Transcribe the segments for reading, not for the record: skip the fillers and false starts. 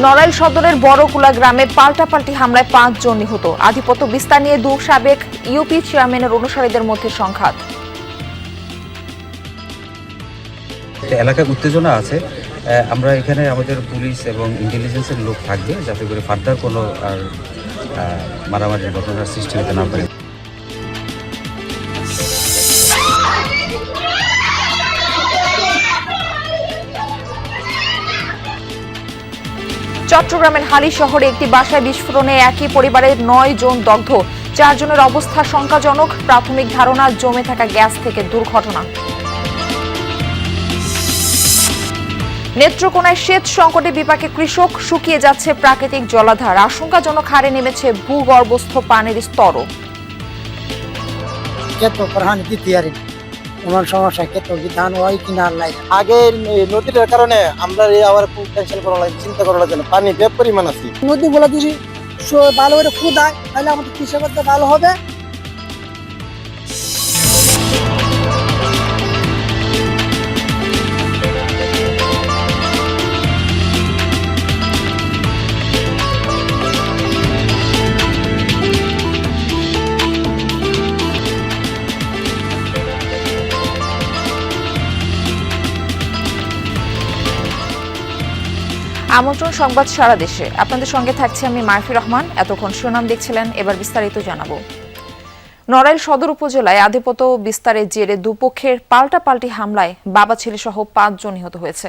নড়াইল সদরের বড়কুলা গ্রামে পাল্টাপাল্টি হামলায় ৫ জন নিহত। আধিপত্য বিস্তার নিয়ে দুই সাবেক ইউপি চেয়ারম্যানের অনুসারীদের মধ্যে সংঘাত। এলাকায় উত্তেজনা আছে। আমরা এখানে আমাদের পুলিশ এবং ইন্টেলিজেন্সের লোক থাকবে যাতে করে ফার্দার কোনো আর মারামারির ঘটনার সৃষ্টি হতে না পারে। চট্টগ্রামের হালি শহরে একটি বাসায় বিস্ফোরণে একই পরিবারের ৯ জন দগ্ধ। ৪ জনের অবস্থা শঙ্কাজনক। প্রাথমিক ধারণা জমে থাকা গ্যাস থেকে দুর্ঘটনা। নেত্রকোনায় সেচ সংকটে বিপাকে কৃষক, শুকিয়ে যাচ্ছে প্রাকৃতিক জলাধার। আশঙ্কাজনক হারে নেমেছে ভূগর্ভস্থ পানির স্তরও। আগে নদীর কারণে আমরা আবার খুব টেনশন করা লাগে, চিন্তা করা লাগে না, পানি ব্যাপ পরিমাণ আছে। নদীগুলো যদি ভালো করে খুদায় তাহলে আমাদের কৃষি করতে ভালো হবে। আমন্ত্রণ সংবাদ সারা দেশে। আপনাদের সঙ্গে থাকছে আমি মারফি রহমান। এতক্ষণ সুনাম দেখছিলেন, এবার বিস্তারিত জানাবো। নড়াইল সদর উপজেলায় আধিপত্য বিস্তারের জেরে দুপক্ষের পাল্টাপাল্টি হামলায় বাবা ছেলে সহ ৫ জন নিহত হয়েছে।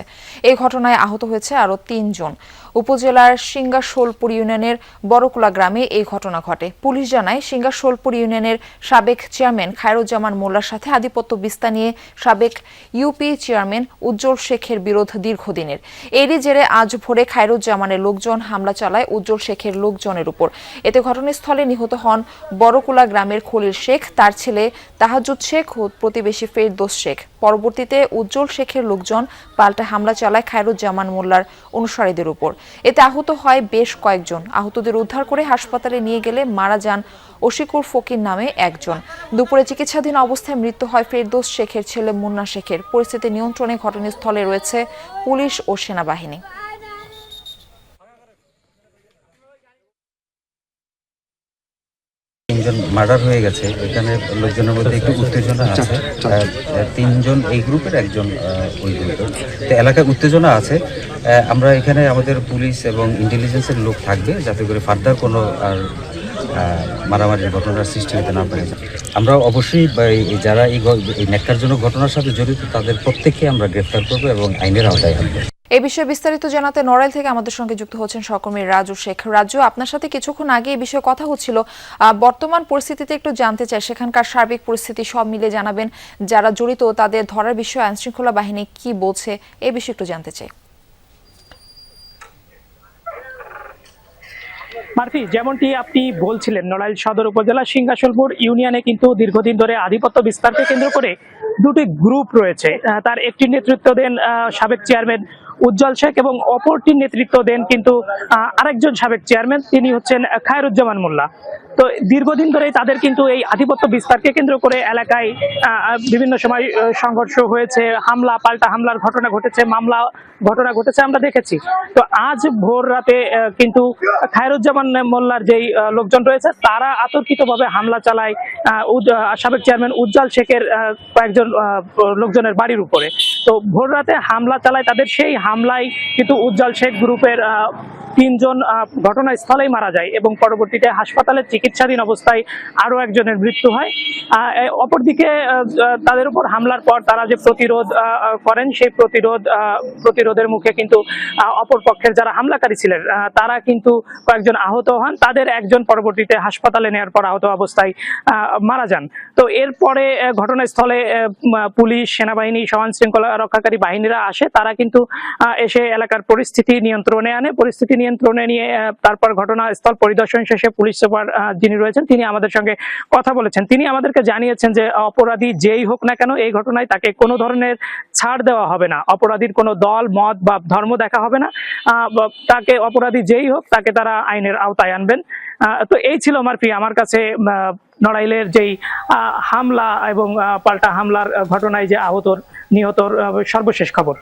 এই ঘটনায় আহত হয়েছে আরও ৩ জন। উপজেলার সিঙ্গাশোলপুর ইউনিয়নের বড়কুলা গ্রামে এই ঘটনা ঘটে। পুলিশ জানায়, সিঙ্গাশোলপুর ইউনিয়নের সাবেক চেয়ারম্যান খায়রুজ্জামান মোল্লার সাথে আধিপত্য বিস্তার নিয়ে সাবেক ইউপি চেয়ারম্যান উজ্জ্বল শেখের বিরোধ দীর্ঘদিনের। এরই জেরে আজ ভোরে খায়রুজ্জামানের লোকজন হামলা চালায় উজ্জ্বল শেখের লোকজনের উপর। এতে ঘটনাস্থলে নিহত হন বড়কুলা গ্রামের খলিল শেখ, তার ছেলে তাহাজুদ শেখ ও প্রতিবেশী ফেরদৌস শেখ। পরবর্তীতে উজ্জ্বল শেখের লোকজন পাল্টা হামলা চালায় খায়রুজ্জামান মোল্লার অনুসারীদের উপর। এতে আহত হয় বেশ কয়েকজন। আহতদের উদ্ধার করে হাসপাতালে নিয়ে গেলে মারা যান ওশিকুর ফকির নামে একজন। দুপুরে চিকিৎসাধীন অবস্থায় মৃত্যু হয় ফেরদৌস শেখের ছেলে মুন্না শেখের। পরিস্থিতি নিয়ন্ত্রণে ঘটনাস্থলে রয়েছে পুলিশ ও সেনাবাহিনী। তিনজন মার্ডার হয়ে গেছে, এখানে লোকজনের মধ্যে একটু উত্তেজনা আছে। ৩ জন এই গ্রুপের, একজন ওই গ্রুপের। তো এলাকায় উত্তেজনা আছে। আমরা এখানে আমাদের পুলিশ এবং ইন্টেলিজেন্সের লোক থাকবে যাতে করে ফার্দার কোনো আর মারামারির ঘটনার সৃষ্টি হতে না পারে। আমরা অবশ্যই যারা এই ন্যাক্কারজনক ঘটনার সাথে জড়িত তাদের প্রত্যেককে আমরা গ্রেফতার করবো এবং আইনের আওতায় আনবো। এই বিষয়ে বিস্তারিত জানাতে নড়াইল থেকে আমাদের সঙ্গে যুক্ত হচ্ছেন সহকর্মী রাজু শেখ। রাজু, আপনার সাথে কিছুক্ষণ আগে এই বিষয়ে কথা হচ্ছিল। বর্তমান পরিস্থিতিতে একটু জানতে চাই, সেখানকার সার্বিক পরিস্থিতি সব মিলে জানাবেন। যারা জড়িত তাদের ধরার বিষয়ে আইনশৃঙ্খলা বাহিনী কি বলছে, এই বিষয়ে একটু জানতে চাই। মারফি, যেমনটি আপনি বলছিলেন, নড়াইল সদর উপজেলা সিঙ্গাশোলপুর ইউনিয়নে কিন্তু দীর্ঘদিন ধরে আধিপত্য বিস্তারকে কেন্দ্র করে দুটি গ্রুপ রয়েছে। তার একটি নেতৃত্ব দেন সাবেক চেয়ারম্যান উজ্জ্বল শেখ এবং অপরটির নেতৃত্ব দেন কিন্তু আরেকজন সাবেক চেয়ারম্যান, তিনি হচ্ছেন খায়রুজ্জামান মোল্লা। তো দীর্ঘদিন ধরেই তাদের কিন্তু এই আধিপত্য বিস্তারকে কেন্দ্র করে এলাকায় বিভিন্ন সময় সংঘর্ষ হয়েছে, হামলা পাল্টা হামলার ঘটনা ঘটেছে, মামলা ঘটনা ঘটেছে আমরা দেখেছি। তো আজ ভোর রাতে কিন্তু খায়রুজ্জামান মোল্লার যেই লোকজন রয়েছে তারা আতর্কিতভাবে হামলা চালায় সাবেক চেয়ারম্যান উজ্জ্বল শেখের কয়েকজন লোকজনের বাড়ির উপরে। তো ভোর রাতে হামলা চালায় তাদের, সেই হামলায় কিন্তু উজ্জ্বল শেখ গ্রুপের ৩ জন ঘটনাস্থলেই মারা যায় এবং পরবর্তীতে হাসপাতালে চিকিৎসাধীন অবস্থায় আরো একজনের মৃত্যু হয়। অপরদিকে তাদের উপর হামলার পর তারা যে প্রতিরোধ করেন, সেই প্রতিরোধের মুখে কিন্তু অপর পক্ষের যারা হামলাকারী ছিলেন তারা কিন্তু কয়েকজন আহত হন। তাদের একজন পরবর্তীতে হাসপাতালে নেওয়ার পর আহত অবস্থায় মারা যান। তো এরপরে ঘটনাস্থলে পুলিশ, সেনাবাহিনী, আইন শৃঙ্খলা রক্ষাকারী বাহিনীরা আসে। তারা কিন্তু এসে এলাকার পরিস্থিতি নিয়ন্ত্রণে আনে। পরিস্থিতি নিয়ন্ত্রণে নিয়ে তারপর ঘটনাস্থল পরিদর্শন শেষে পুলিশ সুপার যিনি রয়েছেন তিনি আমাদের সঙ্গে কথা বলেছেন। তিনি আমাদেরকে জানিয়েছেন যে অপরাধী যেই হোক না কেন এই ঘটনায় তাকে কোনো ধরনের ছাড় দেওয়া হবে না। অপরাধীর কোনো দল, মত বা ধর্ম দেখা হবে না। তাকে অপরাধী যেই হোক তাকে তারা আইনের আওতায় আনবেন। তো এই ছিল মারফি আমার কাছে নড়াইলের যেই হামলা এবং পাল্টা হামলার ঘটনায় যে আহতর নিহতর সর্বশেষ খবর।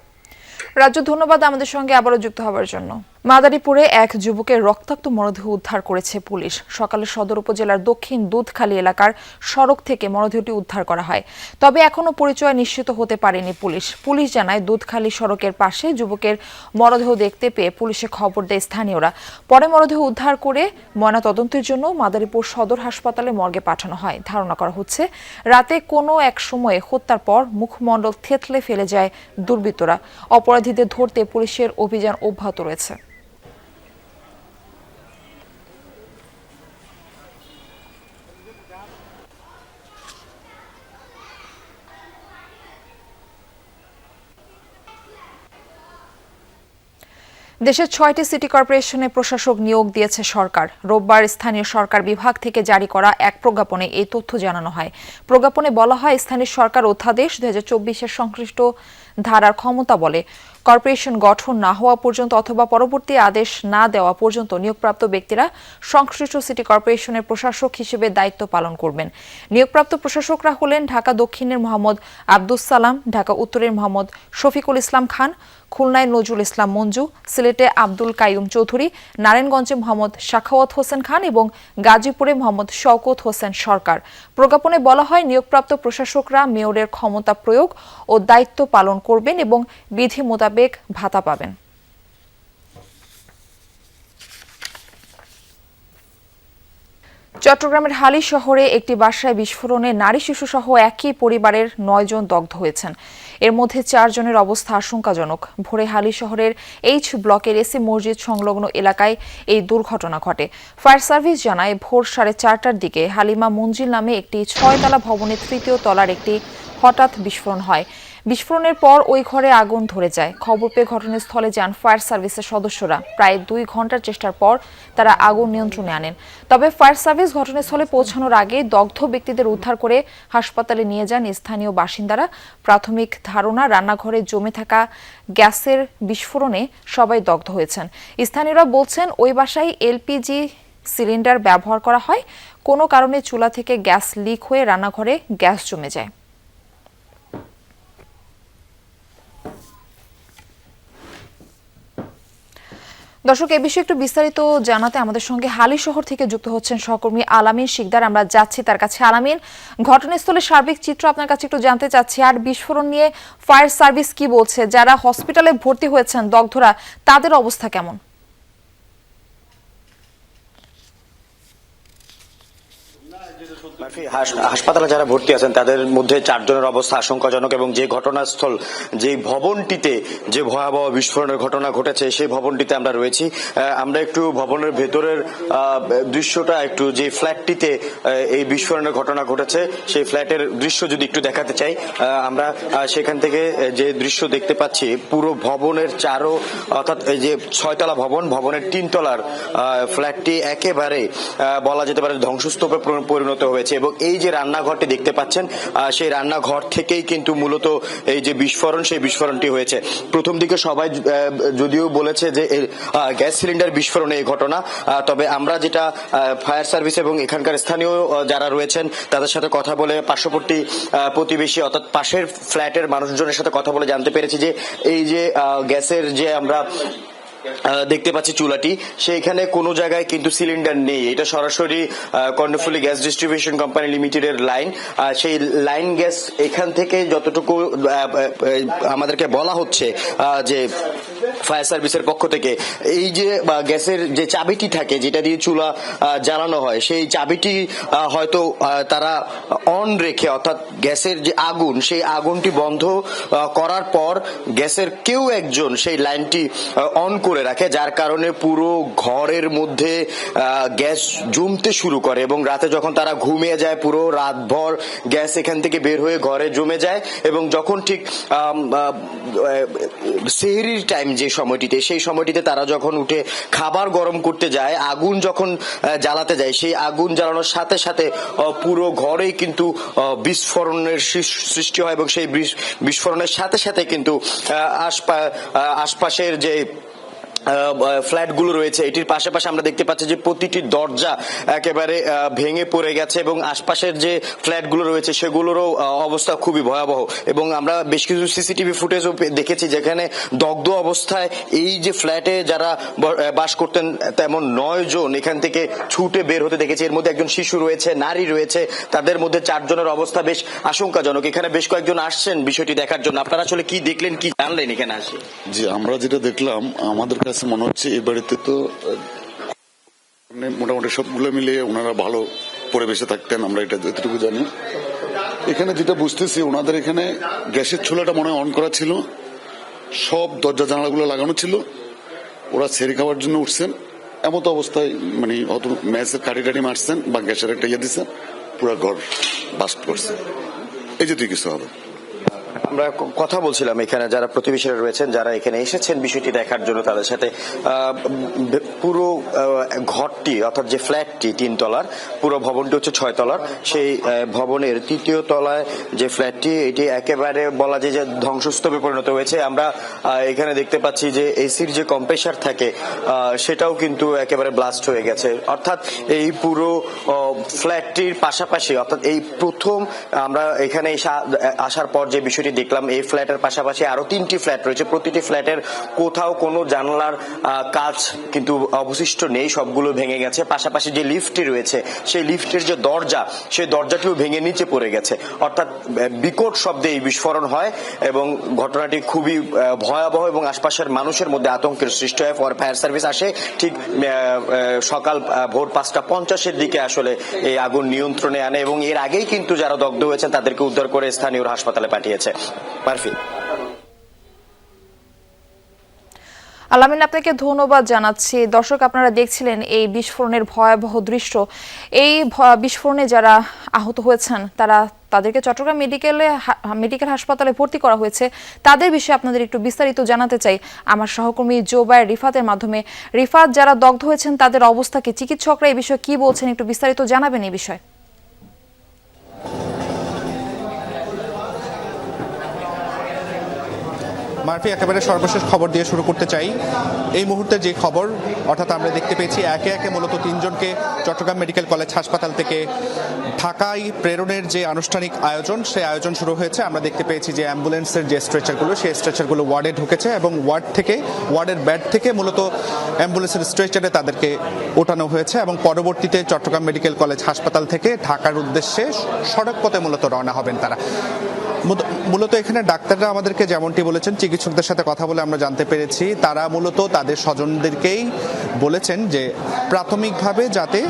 রাজু, ধন্যবাদ আমাদের সঙ্গে আবারও যুক্ত হওয়ার জন্য। মাদারীপুরে এক যুবকের রক্তাক্ত মরদেহ উদ্ধার করেছে পুলিশ। সকালে সদর উপজেলার দক্ষিণ দুধখালী এলাকার সড়ক থেকে মরদেহটি উদ্ধার করা হয়, তবে এখনো পরিচয় নিশ্চিত হতে পারেনি পুলিশ। পুলিশ জানায়, দুধখালী সড়কের পাশে যুবকের মরদেহ দেখতে পেয়ে পুলিশে খবর দেয় স্থানীয়রা। পরে মরদেহ উদ্ধার করে ময়নাতদন্তের জন্য মাদারীপুর সদর হাসপাতালে মর্গে পাঠানো হয়। ধারণা করা হচ্ছে, রাতে কোনো এক সময়ে হত্যার পর মুখমণ্ডল থেতলে ফেলে যায় দুর্বৃত্তরা। অপরাধীদের ধরতে পুলিশের অভিযান অব্যাহত রয়েছে। দেশের ৬টি সিটি কর্পোরেশনে প্রশাসক নিয়োগ দিয়েছে সরকার। রোববার স্থানীয় সরকার বিভাগ থেকে জারি করা এক প্রজ্ঞাপনে এই তথ্য জানানো হয়। প্রজ্ঞাপনে বলা হয়, স্থানীয় সরকার অধ্যাদেশ ২০২৪-এর সংশ্লিষ্ট ধারার ক্ষমতা বলে কর্পোরেশন গঠন না হওয়া পর্যন্ত অথবা পরবর্তী আদেশ না দেওয়া পর্যন্ত নিয়োগপ্রাপ্ত ব্যক্তিরা সংশ্লিষ্ট সিটি কর্পোরেশনের প্রশাসক হিসেবে দায়িত্ব পালন করবেন। নিয়োগপ্রাপ্ত প্রশাসকরা হলেন ঢাকা দক্ষিণের মোহাম্মদ আব্দুস সালাম, ঢাকা উত্তরের মোহাম্মদ শফিকুল ইসলাম খান, খুলনায় নজরুল ইসলাম মঞ্জু, সিলেটে আব্দুল কাইয়ুম চৌধুরী, নারায়ণগঞ্জে মোহাম্মদ সাখাওয়াত হোসেন খান এবং গাজীপুরে মোহাম্মদ শওকত হোসেন সরকার। প্রজ্ঞাপনে বলা হয়, নিয়োগপ্রাপ্ত প্রশাসকরা মেয়রের ক্ষমতা প্রয়োগ ও দায়িত্ব পালন করবেন এবং বিধি মোতাবেক ভাতা পাবেন। চট্টগ্রামের হালি শহরে একটি বাসায় বিস্ফোরণে নারী শিশু সহ একই পরিবারের ৯ জন দগ্ধ হয়েছেন। এর মধ্যে 4 জনের অবস্থা আশঙ্কাজনক। ভোরে হালি শহরের এইচ ব্লকের এসি মসজিদ সংলগ্ন এলাকায় এই দুর্ঘটনা ঘটে। ফায়ার সার্ভিস জানায়, ভোর 4:30টার দিকে হালিমা মঞ্জিল নামে একটি 6তলা ভবনের 3য় তলার একটি হঠাৎ বিস্ফোরণ হয়। বিস্ফোরণের পর ওই ঘরে আগুন ধরে যায়। খবর পেয়ে ঘটনাস্থলে যান ফায়ার সার্ভিসের সদস্যরা। প্রায় 2 ঘন্টার চেষ্টার পর তারা আগুন নিয়ন্ত্রণে আনেন। তবে ফায়ার সার্ভিস ঘটনাস্থলে পৌঁছানোর আগে দগ্ধ ব্যক্তিদের উদ্ধার করে হাসপাতালে নিয়ে যান স্থানীয় বাসিন্দারা। প্রাথমিক ধারণা, রান্নাঘরে জমে থাকা গ্যাসের বিস্ফোরণে সবাই দগ্ধ হয়েছেন। স্থানীয়রা বলছেন, ওই বাসায় এলপিজি সিলিন্ডার ব্যবহার করা হয়। কোনো কারণে চুলা থেকে গ্যাস লিক হয়ে রান্নাঘরে গ্যাস জমে যায়। দর্শক, এ বিষয়ে একটু বিস্তারিত জানাতে আমাদের সঙ্গে হালি শহর থেকে যুক্ত হচ্ছেন সহকর্মী আলামিন শিকদার। আমরা যাচ্ছি তার কাছে। আলামিন, ঘটনাস্থলে সার্বিক চিত্র আপনার কাছে একটু জানতে চাচ্ছি। আর বিস্ফোরণ নিয়ে ফায়ার সার্ভিস কি বলছে? যারা হসপিটালে ভর্তি হয়েছেন দগ্ধরা, তাদের অবস্থা কেমন? হাসপাতালে যারা ভর্তি আছেন তাদের মধ্যে 4 জনের অবস্থা আশঙ্কাজনক এবং যে ঘটনাস্থল, যে ভবনটিতে যে ভয়াবহ বিস্ফোরণের ঘটনা ঘটেছে সেই ভবনটিতে আমরা রয়েছি। আমরা একটু ভবনের ভেতরের দৃশ্যটা, একটু যে ফ্ল্যাটটিতে এই বিস্ফোরণের ঘটনা ঘটেছে সেই ফ্ল্যাটের দৃশ্য যদি একটু দেখাতে চাই। আমরা সেখান থেকে যে দৃশ্য দেখতে পাচ্ছি, পুরো ভবনের অর্থাৎ এই যে 6তলা ভবনের 3 তলার ফ্ল্যাটটি একেবারে বলা যেতে পারে ধ্বংসস্তূপে পরিণত হয়েছে এবং এই যে রান্নাঘরটি দেখতে পাচ্ছেন, সেই রান্নাঘর থেকেই কিন্তু মূলত এই যে বিস্ফোরণ, সেই বিস্ফোরণটি হয়েছে। প্রথম দিকে সবাই যদিও বলেছে যে গ্যাস সিলিন্ডার বিস্ফোরণে এই ঘটনা, তবে আমরা যেটা ফায়ার সার্ভিস এবং এখানকার স্থানীয় যারা রয়েছেন তাদের সাথে কথা বলে, পার্শ্ববর্তী প্রতিবেশী অর্থাৎ পাশের ফ্ল্যাটের মানুষজনের সাথে কথা বলে জানতে পেরেছি যে এই যে গ্যাসের যে আমরা দেখতে পাচ্ছি চুলাটি, সেইখানে কোনো জায়গায় কিন্তু সিলিন্ডার নেই। এটা সরাসরি কর্ণফুলী গ্যাস ডিস্ট্রিবিউশন কোম্পানি লিমিটেডের লাইন। সেই লাইন গ্যাস এখান থেকে যতটুকু আমাদেরকে বলা হচ্ছে যে ফায়ার সার্ভিসের পক্ষ থেকে, এই যে গ্যাসের যে চাবিটি থাকে যেটা দিয়ে চুলা জ্বালানো হয়, সেই চাবিটি হয়তো তারা অন রেখে, অর্থাৎ গ্যাসের যে আগুন, সেই আগুনটি বন্ধ করার পর গ্যাসের কেউ একজন সেই লাইনটি অন করে রাখে, যার কারণে পুরো ঘরের মধ্যে গ্যাস জমতে শুরু করে এবং রাতে যখন তারা ঘুমিয়ে যায় পুরো রাতভর গ্যাস এখান থেকে বের হয়ে ঘরে জমে যায় এবং যখন ঠিক সেহরির টাইম যে সময়টিতে, সেই সময়টিতে তারা যখন উঠে খাবার গরম করতে যায়, আগুন যখন জ্বালাতে যায়, সেই আগুন জ্বালানোর সাথে সাথে পুরো ঘরেই কিন্তু বিস্ফোরণের সৃষ্টি হয় এবং সেই বিস্ফোরণের সাথে সাথে কিন্তু আশপাশের যে ফ্ল্যাটগুলো রয়েছে এটির পাশাপাশি আমরা দেখতে পাচ্ছি যে প্রতিটি দরজা একেবারে ভেঙে পড়ে গেছে এবং আশপাশের যে ফ্ল্যাটগুলো রয়েছে সেগুলোরও অবস্থা খুবই ভয়াবহ। এবং আমরা বেশ কিছু সিসিটিভি ফুটেজও দেখেছি যেখানে দগ্ধ অবস্থায় এই যে ফ্ল্যাটে যারা বাস করতেন তেমন 9 জন এখান থেকে ছুটে বের হতে দেখেছি। এর মধ্যে একজন শিশু রয়েছে, নারী রয়েছে, তাদের মধ্যে 4 জনের অবস্থা বেশ আশঙ্কাজনক। এখানে বেশ কয়েকজন আসছেন বিষয়টি দেখার জন্য। আপনারা আসলে কি দেখলেন, কি জানলেন এখানে আসে? জি, আমরা যেটা দেখলাম আমাদের কাছে মনে হচ্ছে এই বাড়িতে তো মোটামুটি সবগুলো মিলিয়ে ওনারা ভালো পরিবেশে থাকতেন, আমরা এটা এতটুকু জানি। এখানে যেটা বুঝতেছি ওনাদের এখানে গ্যাসের চুলাটা মনে হয় অন করা ছিল, সব দরজা জানালাগুলো লাগানো ছিল, ওরা সেরি খাওয়ার জন্য উঠছেন। এমতো অবস্থায় মানে হয়তো ম্যাচের কাটি মারছেন বা গ্যাসের একটা ইয়ে দিচ্ছেন, পুরো ঘর বাস্ট করছে। এই যে তুই কিছু হবে। আমরা কথা বলছিলাম এখানে যারা প্রতিবেশীরা রয়েছেন, যারা এখানে এসেছেন বিষয়টি দেখার জন্য, তাদের সাথে পুরো ঘরটি অর্থাৎ যে ফ্ল্যাটটি 3 তলার, পুরো ভবনটি হচ্ছে 6 তলার। সেই ভবনের 3য় তলায় যে ফ্ল্যাটটি এটি একেবারে বলা যায় যে ধ্বংসস্তূপে পরিণত হয়েছে। আমরা এখানে দেখতে পাচ্ছি যে এসির যে কম্প্রেসার থাকে সেটাও কিন্তু একেবারে ব্লাস্ট হয়ে গেছে। অর্থাৎ এই পুরো ফ্ল্যাটটির পাশাপাশি অর্থাৎ এই প্রথম আমরা এখানে আসার পর যে বিষয়টি দেখলাম, এই ফ্ল্যাটের পাশাপাশি আরো 3টি ফ্ল্যাট রয়েছে। প্রতিটি ফ্ল্যাটের কোথাও কোনো জানালার কাজ কিন্তু অবশিষ্ট নেই, সবগুলো ভেঙে গেছে। পাশাপাশি যে লিফটটি রয়েছে সেই লিফটের যে দরজা, সেই দরজাটিও ভেঙে নিচে পড়ে গেছে। অর্থাৎ বিকট শব্দে এই বিস্ফোরণ হয় এবং ঘটনাটি খুবই ভয়াবহ এবং আশপাশের মানুষের মধ্যে আতঙ্কের সৃষ্টি হয়। ফায়ার সার্ভিস আসে ঠিক সকাল ভোর 5:50 দিকে আসলে এই আগুন নিয়ন্ত্রণে আনে এবং এর আগেই কিন্তু যারা দগ্ধ হয়েছেন তাদেরকে উদ্ধার করে স্থানীয় হাসপাতালে পাঠিয়েছে। মারফি। আলামিন, আপনাকে ধন্যবাদ জানাচ্ছি। দর্শক, আপনারা দেখছিলেন এই বিস্ফোরণের ভয়াবহ দৃশ্য। এই বিস্ফোরণে যারা আহত হয়েছেন তাদেরকে চট্টগ্রাম মেডিকেল হাসপাতালে ভর্তি করা হয়েছে। তাদের বিষয়ে আপনাদের একটু বিস্তারিত জানাতে চাই আমার সহকর্মী জোবায়ের রিফাতের মাধ্যমে। রিফাত, যারা দগ্ধ হয়েছেন তাদের অবস্থা কি? চিকিৎসকরা এই বিষয়ে কি বলছেন, একটু বিস্তারিত জানাবেন এই বিষয়ে। মারফি, একেবারে সর্বশেষ খবর দিয়ে শুরু করতে চাই। এই মুহূর্তে যে খবর, অর্থাৎ আমরা দেখতে পেয়েছি একে একে মূলত 3 জনকে চট্টগ্রাম মেডিকেল কলেজ হাসপাতাল থেকে ঢাকায় প্রেরণের যে আনুষ্ঠানিক আয়োজন, সেই আয়োজন শুরু হয়েছে। আমরা দেখতে পেয়েছি যে অ্যাম্বুলেন্সের যে স্ট্রেচারগুলো, সেই স্ট্রেচারগুলো ওয়ার্ডে ঢুকেছে এবং ওয়ার্ডের বেড থেকে মূলত অ্যাম্বুলেন্সের স্ট্রেচারে তাদেরকে ওঠানো হয়েছে এবং পরবর্তীতে চট্টগ্রাম মেডিকেল কলেজ হাসপাতাল থেকে ঢাকার উদ্দেশ্যে সড়ক পথে মূলত রওনা হবেন তারা। মূলত এখানে ডাক্তাররা আমাদেরকে যেমনটি বলেছেন, চিকিৎসকদের সাথে কথা বলে আমরা জানতে পেরেছি তারা মূলত তাদের স্বজনদেরকেই বলেছেন যে প্রাথমিকভাবে যাতে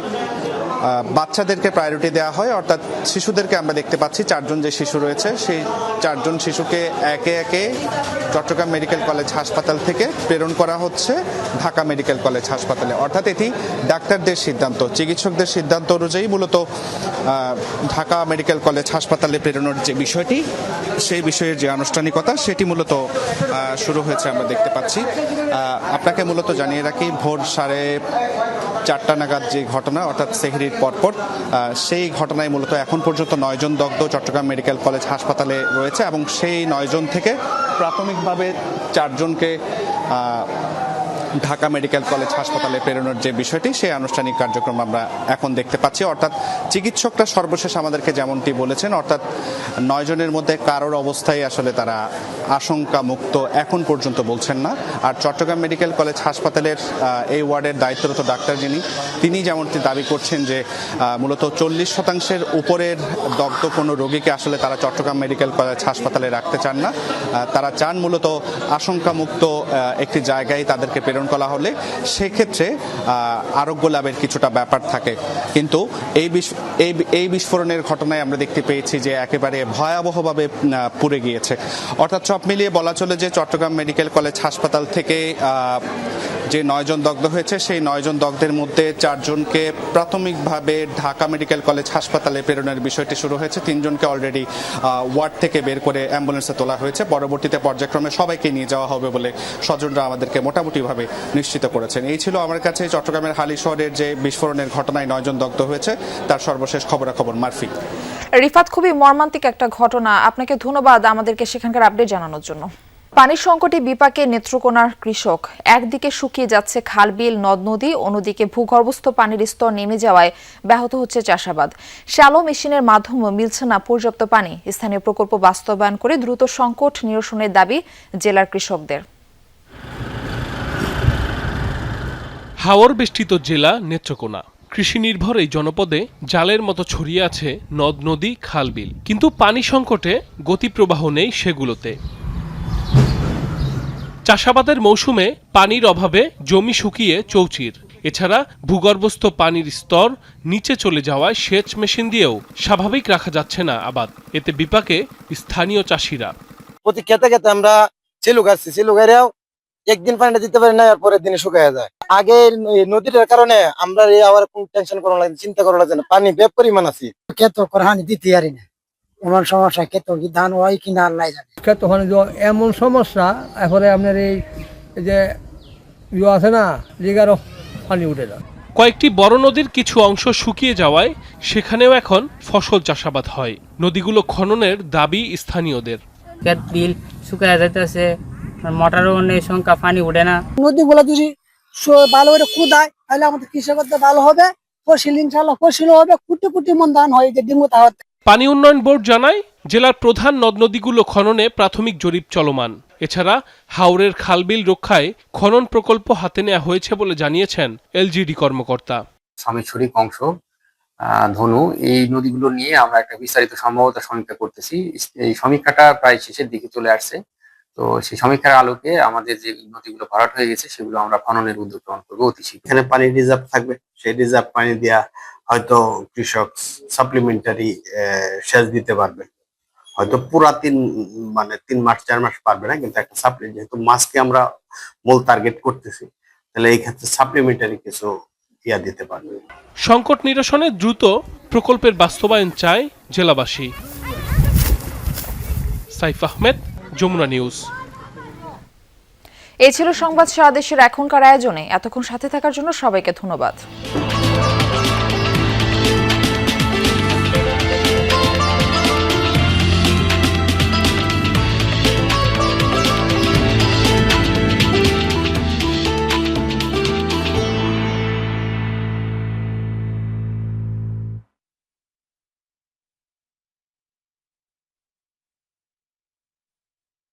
বাচ্চাদেরকে প্রায়োরিটি দেওয়া হয়, অর্থাৎ শিশুদেরকে আমরা দেখতে পাচ্ছি 4 জন যে শিশু রয়েছে সেই 4 জন শিশুকে একে একে চট্টগ্রাম মেডিকেল কলেজ হাসপাতাল থেকে প্রেরণ করা হচ্ছে ঢাকা মেডিকেল কলেজ হাসপাতালে। অর্থাৎ এটি ডাক্তারদের সিদ্ধান্ত, চিকিৎসকদের সিদ্ধান্ত অনুযায়ী মূলত ঢাকা মেডিকেল কলেজ হাসপাতালে প্রেরণের যে বিষয়টি, সেই বিষয়ের যে আনুষ্ঠানিকতা সেটি মূলত শুরু হয়েছে আমরা দেখতে পাচ্ছি। আপনাকে মূলত জানিয়ে রাখি, ভোর 4:30 নাগাদ যে ঘটনা, অর্থাৎ সেহরির পরপর, সেই ঘটনায় মূলত এখন পর্যন্ত 9 জন দগ্ধ চট্টগ্রাম মেডিকেল কলেজ হাসপাতালে রয়েছে এবং সেই 9 জন থেকে প্রাথমিকভাবে 4 জনকে ঢাকা মেডিকেল কলেজ হাসপাতালে প্রেরণের যে বিষয়টি, সেই আনুষ্ঠানিক কার্যক্রম আমরা এখন দেখতে পাচ্ছি। অর্থাৎ চিকিৎসকরা সর্বশেষ আমাদেরকে যেমনটি বলেছেন, অর্থাৎ 9 জনের মধ্যে কারোর অবস্থায় আসলে তারা আশঙ্কা মুক্ত এখন পর্যন্ত বলছেন না। আর চট্টগ্রাম মেডিকেল কলেজ হাসপাতালের এই ওয়ার্ডের দায়িত্বরত ডাক্তার তিনি যেমনটি দাবি করছেন যে মূলত 40% উপরের দগ্ধ কোনো রোগীকে আসলে তারা চট্টগ্রাম মেডিকেল কলেজ হাসপাতালে রাখতে চান না। তারা চান মূলত আশঙ্কামুক্ত একটি জায়গায় তাদেরকে প্রেরণ করা হলে সেক্ষেত্রে আরোগ্য লাভের কিছুটা ব্যাপার থাকে। কিন্তু এই বিস্ফোরণের ঘটনায় আমরা দেখতে পেয়েছি যে একেবারে ভয়াবহভাবে পুড়ে গিয়েছে। অর্থাৎ সব মিলিয়ে বলা চলে যে চট্টগ্রাম মেডিকেল কলেজ হাসপাতাল থেকে যে 9 জন দগ্ধ হয়েছে, সেই 9 জন দগ্ধের মধ্যে 4 জনকে প্রাথমিকভাবে ঢাকা মেডিকেল কলেজ হাসপাতালে প্রেরণের বিষয়টি শুরু হয়েছে। 3 জনকে অলরেডি ওয়ার্ড থেকে বের করে অ্যাম্বুলেন্সে তোলা হয়েছে। পরবর্তীতে পর্যায়ক্রমে সবাইকে নিয়ে যাওয়া হবে বলে স্বজনরা আমাদেরকে মোটামুটিভাবে নিশ্চিত করেছেন। এই ছিল আমার কাছে চট্টগ্রামের হালি শহরের যে বিস্ফোরণের ঘটনায় 9 জন দগ্ধ হয়েছে তার সর্বশেষ খবরাখবর। মারফি। রিফাত, খুবই মর্মান্তিক একটা ঘটনা। আপনাকে ধন্যবাদ আমাদেরকে সেখানকার আপডেট জানানোর জন্য। পানির সংকটে বিপাকে নেত্রকোনার কৃষক। একদিকে শুকিয়ে যাচ্ছে খালবিল নদ নদী, অন্যদিকে ভূগর্ভস্থ পানির স্তর নেমে যাওয়ায় ব্যাহত হচ্ছে চাষাবাদ। শ্যালো মেশিনের মাধ্যমে মিলছে না পর্যাপ্ত পানি। স্থানীয় প্রকল্প বাস্তবায়ন করে দ্রুত সংকট নিরসনের দাবি জেলার কৃষকদের। হাওর বেষ্টিত জেলা নেত্রকোনা। কৃষি নির্ভর এই জনপদে জালের মতো ছড়িয়ে আছে নদ নদী খালবিল, কিন্তু পানি সংকটে গতিপ্রবাহ নেই সেগুলোতে। চাষাবাদের মৌসুমে পানির অভাবে জমি শুকিয়ে চৌচির। এছাড়া ভূগর্ভস্থ পানির স্তর নিচে চলে যাওয়ায় সেচ মেশিন দিয়েও স্বাভাবিক রাখা যাচ্ছে না আবাদ। এতে বিপাকে স্থানীয় চাষিরা। প্রতি খেতে খেতে আমরা চিলু গাছি, চিলু গাড়িয়াও একদিন পানিটা দিতে পারি না, পরের দিনে শুকিয়ে যায়। আগে নদীটার কারণে আমরা আবার কোনো টেনশন করা লাগে, চিন্তা করা লাগে না, পানি ব্যাপ পরিমাণ আছে। ক্ষেত করহানি দিতে পারি না, এমন সমস্যা। ক্ষেত কি ধান হয় কিনা আল্লাহ জানে। ক্ষেত ওখানে এমন সমস্যা, এরপরে আপনার এই যে আছে না, লিগারও পানি উঠে যায়। কয়েকটি বড় নদীর কিছু অংশ শুকিয়ে যাওয়ায় সেখানেও এখন ফসল চাষাবাদ হয়। নদীগুলো খননের দাবি স্থানীয়দের। ক্ষেত বিল শুকিয়ে যাইতেছে, মোটরও নেই, সংখ্যা পানি উঠে না। নদীগুলো যদি ভালো করে খুদায় তাহলে আমাদের কৃষকদের ভালো হবে। ফসল ইনশাল্লাহ ফসল হবে, কোটি কোটি মন ধান হয় যে ডিঙ্গু তা হতে। পানি উন্নয়ন বোর্ড জানায় জেলার প্রধান নদ নদীগুলো খননে প্রাথমিক জরিপ চলমান। এছাড়া হাওরের খালবিল রক্ষায় খনন প্রকল্প হাতে নেওয়া হয়েছে বলে জানিয়েছেন এলজিডি কর্মকর্তা। সামেশ্বরিক অংশ, ধনু, এই নদীগুলো নিয়ে আমরা একটা বিস্তারিত সম্ভাব্যতা সমীক্ষা করতেছি। এই সমীক্ষাটা প্রায় শেষের দিকে চলে আসছে। তো সেই সমীক্ষার আলোকে আমাদের যে নদীগুলো ভরাট হয়ে গেছে সেগুলো আমরা খননের উদ্যোগ গ্রহণ করবো অতি শীঘ্র। এখানে পানি রিজার্ভ থাকবে, সেই রিজার্ভ পানি দেওয়া হয়তো কৃষক সাপ্লিমেন্টারি সেচ দিতে পারবে। হয়তো পুরা 3 মাস 4 মাস পারবে না, কিন্তু একটা সাপ্লিমেন্ট, যেহেতু মাছকে আমরা মূল টার্গেট করতেছি, তাহলে এই ক্ষেত্রে সাপ্লিমেন্টারি কিছু ইয়া দিতে পারবে। সংকট নিরসনে দ্রুত প্রকল্পের বাস্তবায়ন চায় জেলাবাসী। সাইফ আহমেদ, যমুনা নিউজ। এই ছিল সংবাদ সারা দেশের এখনকার আয়োজনে। এতক্ষণ সাথে থাকার জন্য সবাইকে ধন্যবাদ।